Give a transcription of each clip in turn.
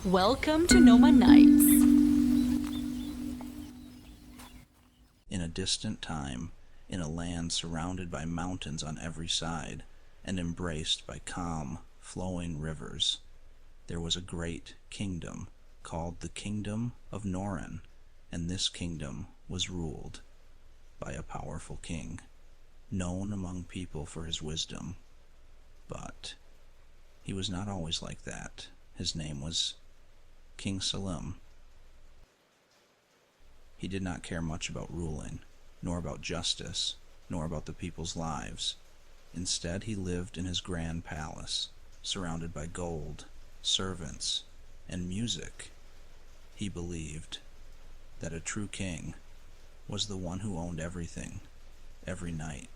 Welcome to Noma Nights. In a distant time, in a land surrounded by mountains on every side, and embraced by calm, flowing rivers, there was a great kingdom called the Kingdom of Norin, and this kingdom was ruled by a powerful king, known among people for his wisdom. But he was not always like that. His name was King Salim. He did not care much about ruling, nor about justice, nor about the people's lives. Instead, he lived in his grand palace, surrounded by gold, servants, and music. He believed that a true king was the one who owned everything, every night.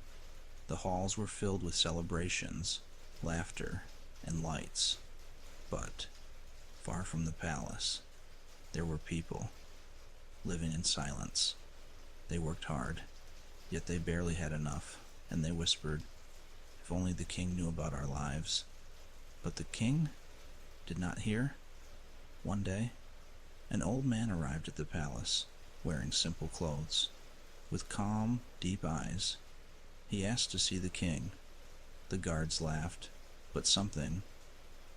The halls were filled with celebrations, laughter, and lights. But far from the palace, there were people living in silence. They worked hard, yet they barely had enough, and they whispered, "If only the king knew about our lives." But the king did not hear. One day, an old man arrived at the palace, wearing simple clothes. With calm, deep eyes, he asked to see the king. The guards laughed, but something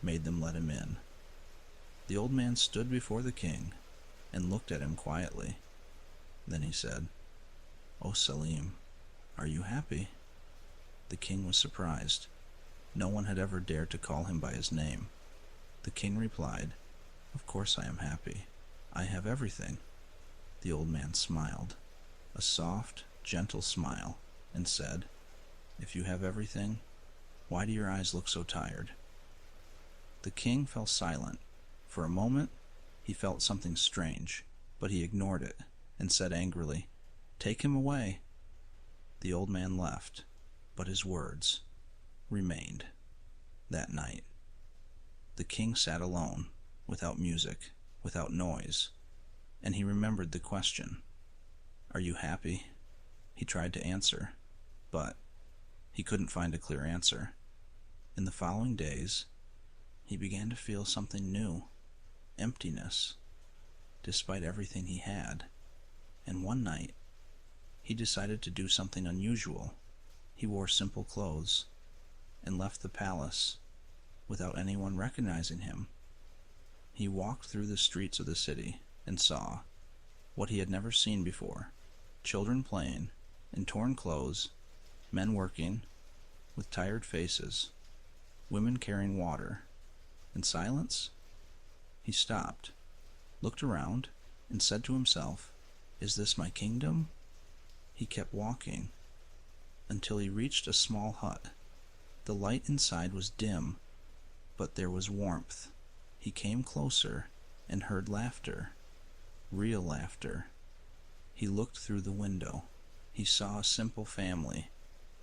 made them let him in. The old man stood before the king and looked at him quietly. Then he said, "Oh, Salim, are you happy?" The king was surprised. No one had ever dared to call him by his name. The king replied, "Of course I am happy. I have everything." The old man smiled, a soft, gentle smile, and said, "If you have everything, why do your eyes look so tired?" The king fell silent. For a moment, he felt something strange, but he ignored it and said angrily, "Take him away." The old man left, but his words remained. That night, the king sat alone, without music, without noise, and he remembered the question, "Are you happy?" He tried to answer, but he couldn't find a clear answer. In the following days, he began to feel something new, emptiness, despite everything he had. And one night, he decided to do something unusual. He wore simple clothes and left the palace without anyone recognizing him. He walked through the streets of the city and saw what he had never seen before: children playing in torn clothes, men working with tired faces, women carrying water. In silence, he stopped, looked around, and said to himself, "Is this my kingdom?" He kept walking until he reached a small hut. The light inside was dim, but there was warmth. He came closer and heard laughter, real laughter. He looked through the window. He saw a simple family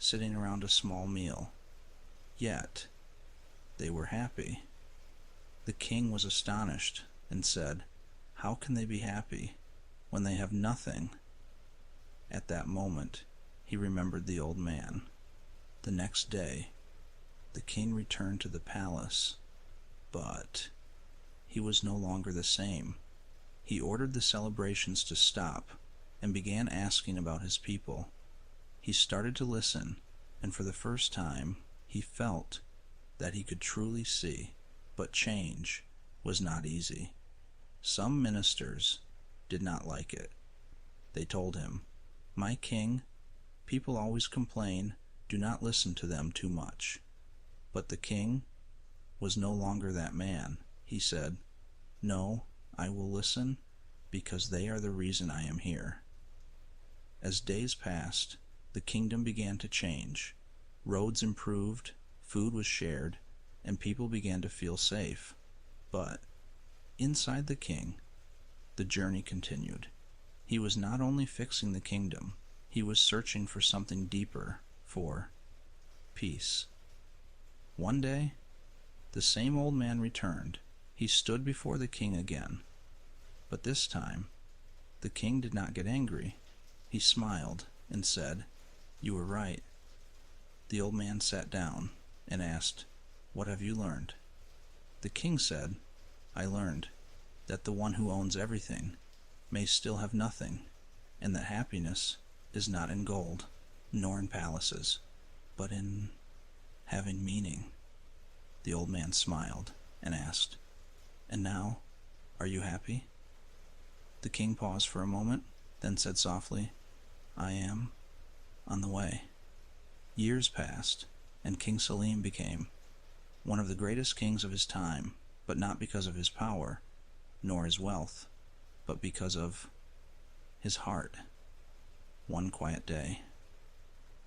sitting around a small meal. Yet, they were happy. The king was astonished and said, "How can they be happy when they have nothing?" At that moment, he remembered the old man. The next day, the king returned to the palace, but he was no longer the same. He ordered the celebrations to stop and began asking about his people. He started to listen, and for the first time, he felt that he could truly see. But change was not easy. Some ministers did not like it. They told him, "My king, people always complain. Do not listen to them too much." But the king was no longer that man. He said, "No, I will listen because they are the reason I am here." As days passed, the kingdom began to change. Roads improved, food was shared, and people began to feel safe. But inside the king, the journey continued. He was not only fixing the kingdom, he was searching for something deeper, for peace. One day, the same old man returned. He stood before the king again. But this time, the king did not get angry. He smiled and said, "You were right." The old man sat down and asked, "What have you learned?" The king said, "I learned that the one who owns everything may still have nothing, and that happiness is not in gold, nor in palaces, but in having meaning. The old man smiled and asked, "And now, are you happy?" The king paused for a moment, then said softly, "I am on the way." Years passed, and King Salim became one of the greatest kings of his time, but not because of his power, nor his wealth, but because of his heart. One quiet day,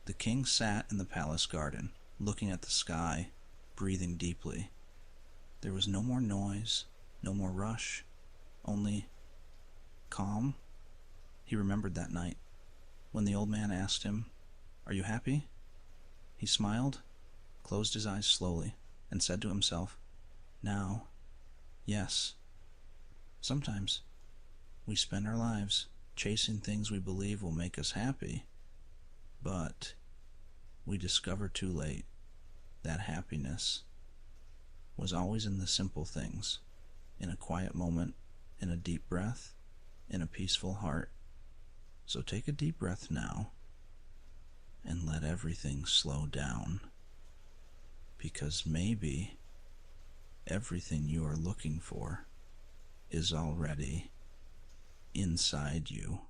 the king sat in the palace garden, looking at the sky, breathing deeply. There was no more noise, no more rush, only calm. He remembered that night, when the old man asked him, "Are you happy?" He smiled, closed his eyes slowly, and said to himself, "Now, yes. Sometimes we spend our lives chasing things we believe will make us happy, but we discover too late that happiness was always in the simple things, in a quiet moment, in a deep breath, in a peaceful heart. So take a deep breath now and let everything slow down, because maybe everything you are looking for is already inside you."